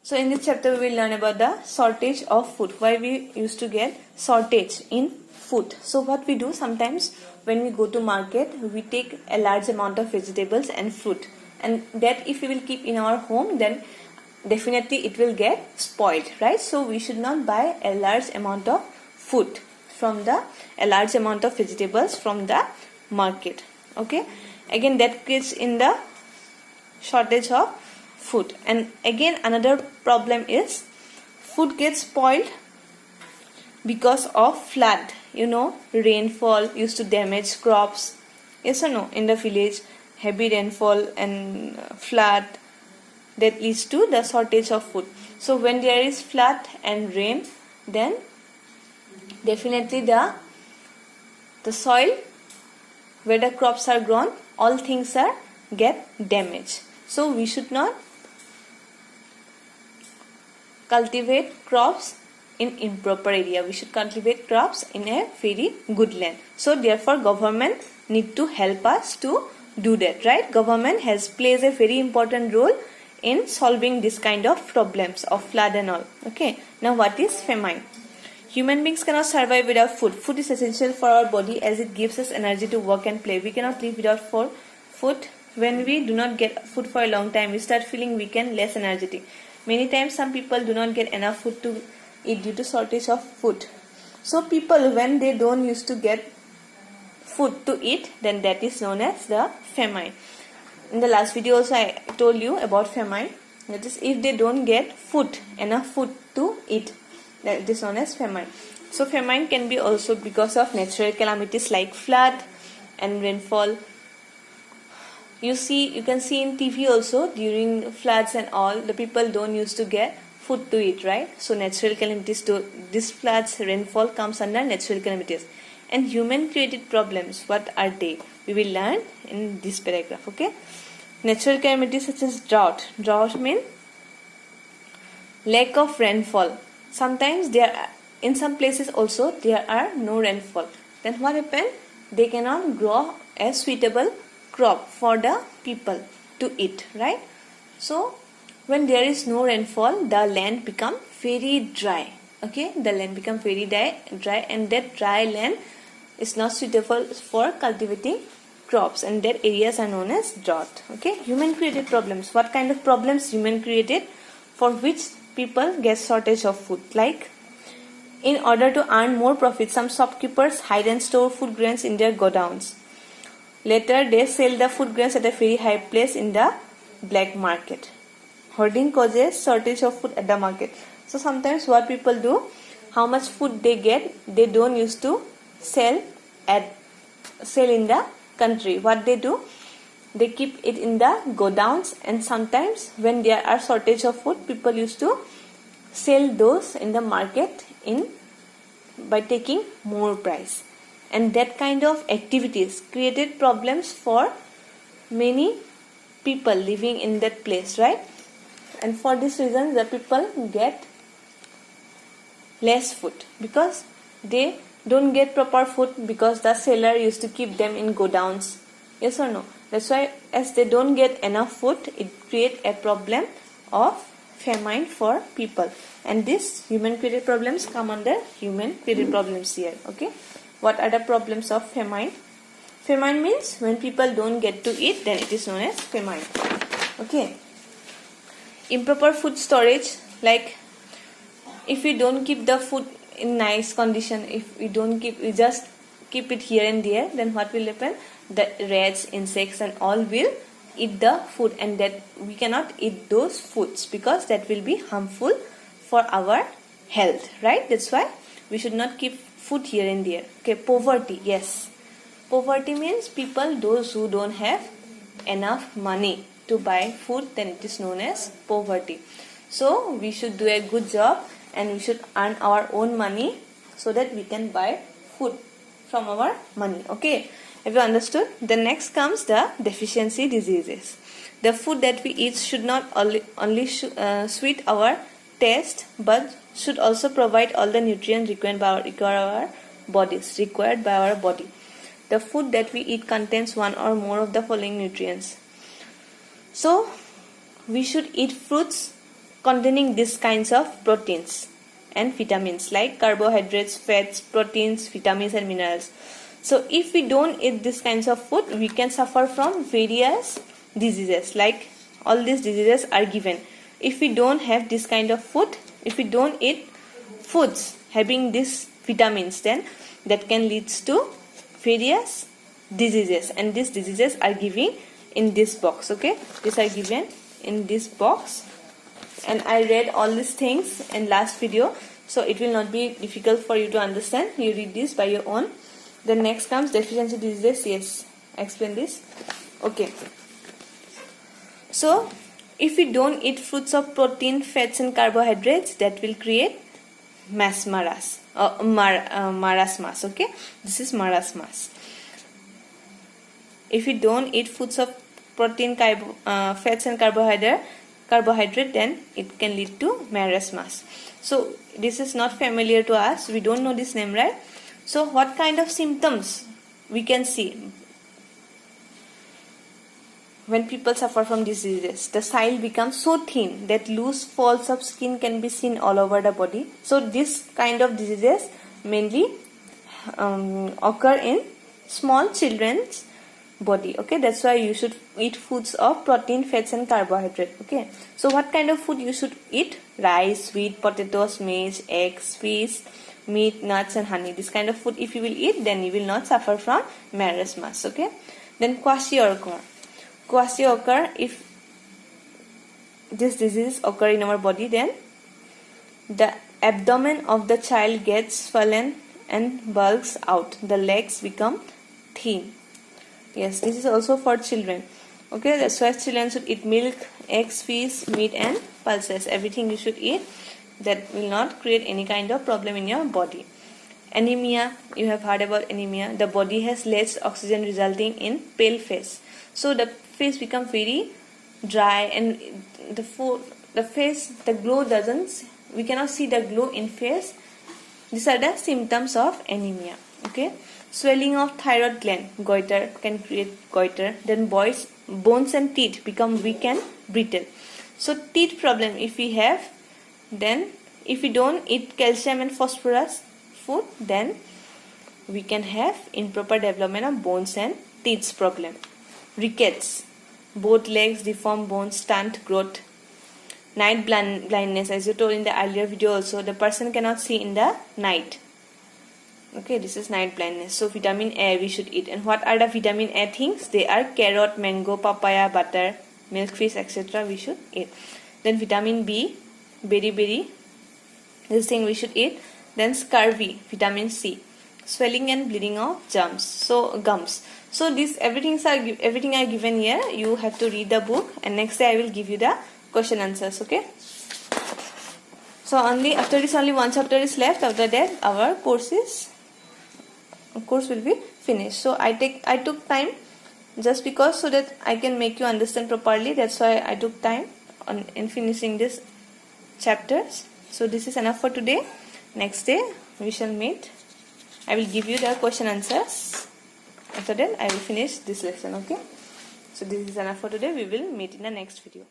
So in this chapter we will learn about the shortage of food. Why we used to get shortage in food. So what we do sometimes when we go to market, we take a large amount of vegetables and fruit, and that if we will keep in our home, then definitely it will get spoiled, right? So we should not buy a large amount of food from a large amount of vegetables from the market. Okay, again that creates in the shortage of food. And again another problem is food gets spoiled because of flood. Rainfall used to damage crops, yes or no? In the village, heavy rainfall and flood, that leads to the shortage of food. So when there is flood and rain, then definitely the soil where the crops are grown, all things are get damaged. So we should not cultivate crops in improper area. We should cultivate crops in a very good land. So therefore government need to help us to do that, right? Government plays a very important role in solving this kind of problems of flood and all. Okay, now what is famine? Human beings cannot survive without food. Food is essential for our body as it gives us energy to work and play. We cannot live without food. When we do not get food for a long time, we start feeling weak and less energetic. Many times some people do not get enough food to eat due to shortage of food. So people, when they don't used to get food to eat, then that is known as the famine. In the last video also I told you about famine. That is, if they don't get enough food to eat, that is known as famine. So famine can be also because of natural calamities like flood and rainfall. You can see in TV also, during floods and all, the people don't used to get food to eat, right? So natural calamities, this floods, rainfall comes under natural calamities. And human created problems, what are they? We will learn in this paragraph. Okay, natural calamities such as drought. Drought means lack of rainfall. Sometimes in some places also there are no rainfall. Then what happens? They cannot grow a suitable crop for the people to eat, right? So when there is no rainfall, the land become very dry. Okay, the land become very dry, and that dry land is not suitable for cultivating crops, and that areas are known as drought. Okay, human created problems. What kind of problems human created for which people get shortage of food? Like, in order to earn more profit, some shopkeepers hide and store food grains in their godowns. Later they sell the food grains at a very high price in the black market. Hoarding causes shortage of food at the market. So sometimes what people do, how much food they get, they don't used to sell in the country. What they do, they keep it in the godowns, and sometimes when there are shortage of food, people used to sell those in the market by taking more price. And that kind of activities created problems for many people living in that place, right? And for this reason the people get less food because they don't get proper food, because the seller used to keep them in godowns. Yes or no? That's why as they don't get enough food, it creates a problem of famine for people. And these human created problems come under human created problems here. Okay, what are the problems of famine? Famine means when people don't get to eat, then it is known as famine. Okay, improper food storage, like if we don't keep the food in nice condition, if we just keep it here and there, then what will happen? The rats, insects and all will eat the food, and that we cannot eat those foods because that will be harmful for our health, right? That's why we should not keep food here and there. Okay, poverty. Yes, poverty means people, those who don't have enough money to buy food, then it is known as poverty. So we should do a good job and we should earn our own money so that we can buy food from our money. Okay, have you understood? The next comes the deficiency diseases. The food that we eat should not only sweet our taste, but should also provide all the nutrients required by our body. The food that we eat contains one or more of the following nutrients. So we should eat fruits containing these kinds of proteins and vitamins like carbohydrates, fats, proteins, vitamins and minerals. So if we don't eat these kinds of food, we can suffer from various diseases. Like all these diseases are given. If we don't have this kind of food, if we don't eat foods having these vitamins, then that can lead to various diseases, and these diseases are given in this box. Okay, these are given in this box, and I read all these things in last video, so it will not be difficult for you to understand. You read this by your own. Then next comes deficiency diseases. Yes, I explain this. Okay, so if we don't eat fruits of protein, fats and carbohydrates, that will create marasmus. Okay, this is marasmus. If we don't eat foods of protein, fats and carbohydrate, then it can lead to marasmus. So this is not familiar to us. We don't know this name, right? So what kind of symptoms we can see when people suffer from diseases? The cell becomes so thin that loose folds of skin can be seen all over the body. So this kind of diseases mainly occur in small children's body. Okay, that's why you should eat foods of protein, fats and carbohydrate. Okay, so what kind of food you should eat? Rice, wheat, potatoes, maize, eggs, fish, meat, nuts and honey. This kind of food if you will eat, then you will not suffer from marasmus. Okay, then kwashiorkor. Kwashiorkor, if this disease occur in our body, then the abdomen of the child gets swollen and bulges out. The legs become thin. Yes, this is also for children. Okay, that's why children should eat milk, eggs, fish, meat and pulses. Everything you should eat that will not create any kind of problem in your body. Anemia, you have heard about anemia. The body has less oxygen resulting in pale face. So the face becomes very dry and the glow doesn't, we cannot see the glow in face. These are the symptoms of anemia. Okay, swelling of thyroid gland, goiter, can create goiter. Then bones and teeth become weak and brittle. So teeth problem if we have, then if we don't eat calcium and phosphorus food, then we can have improper development of bones and teeth problem. Rickets, both legs, deformed bones, stunt growth. Night blindness, as you told in the earlier video also, the person cannot see in the night. Okay, this is night blindness. So vitamin A we should eat. And what are the vitamin A things? They are carrot, mango, papaya, butter, milk, fish, etc. we should eat. Then vitamin B, berry, this thing we should eat. Then scurvy, vitamin C, swelling and bleeding of gums. So this everything are given here. You have to read the book, and next day I will give you the question answers. Okay, so after this only one chapter is left. After that our course will be finished. So I took time just because so that I can make you understand properly. That's why I took time in finishing this chapters. So this is enough for today. Next day we shall meet. I will give you the question answers. After that I will finish this lesson. Okay, so this is enough for today. We will meet in the next video.